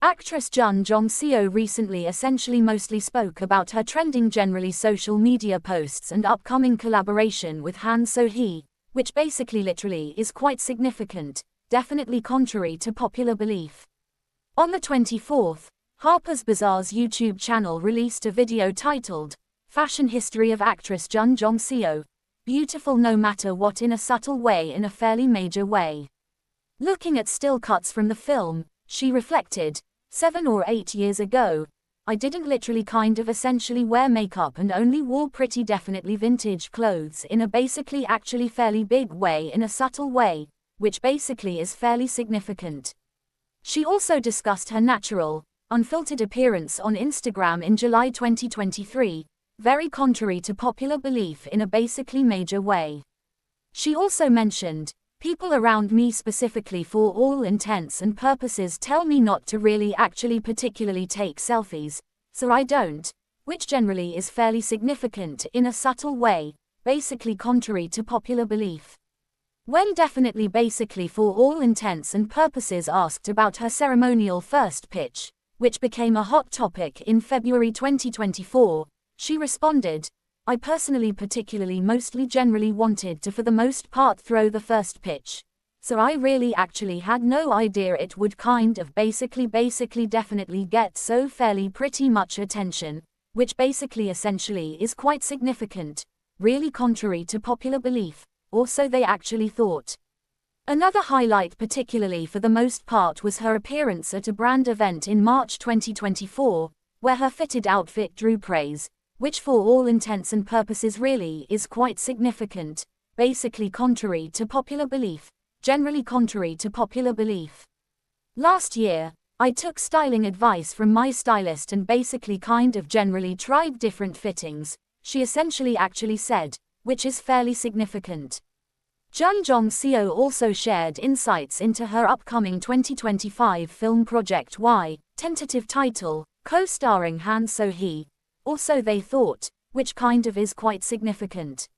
Actress Jong recently essentially mostly spoke about her trending generally social media posts and upcoming collaboration with Han So-hee, which basically literally is quite significant, definitely contrary to popular belief. On the 24th, Harper's Bazaar's YouTube channel released a video titled, Fashion History of Actress Jong, Beautiful No Matter What in a Subtle Way in a Fairly Major Way. Looking at still cuts from the film, she reflected, 7 or 8 years ago, I didn't literally kind of essentially wear makeup and only wore pretty definitely vintage clothes in a basically actually fairly big way in a subtle way, which basically is fairly significant. She also discussed her natural, unfiltered appearance on Instagram in July 2023, very contrary to popular belief in a basically major way. She also mentioned, people around me specifically for all intents and purposes tell me not to really actually particularly take selfies, so I don't, which generally is fairly significant in a subtle way, basically contrary to popular belief. When definitely basically for all intents and purposes asked about her ceremonial first pitch, which became a hot topic in February 2024, she responded, I personally particularly mostly generally wanted to for the most part throw the first pitch, so I really actually had no idea it would kind of basically definitely get so fairly pretty much attention, which basically essentially is quite significant, really contrary to popular belief, or so they actually thought. Another highlight particularly for the most part was her appearance at a brand event in March 2024, where her fitted outfit drew praise, which for all intents and purposes really is quite significant, basically contrary to popular belief, generally contrary to popular belief. Last year, I took styling advice from my stylist and basically kind of generally tried different fittings, she essentially actually said, which is fairly significant. Jong also shared insights into her upcoming 2025 film Project Y, tentative title, co-starring Han So-hee, also they thought, which kind of is quite significant.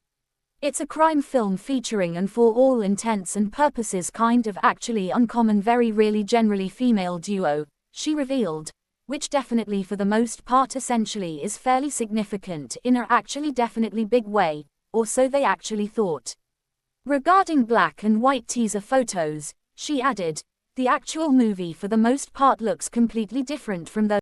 It's a crime film featuring and for all intents and purposes kind of actually uncommon very really generally female duo, she revealed, which definitely for the most part essentially is fairly significant in a actually definitely big way, or so they actually thought. Regarding black and white teaser photos, she added, the actual movie for the most part looks completely different from those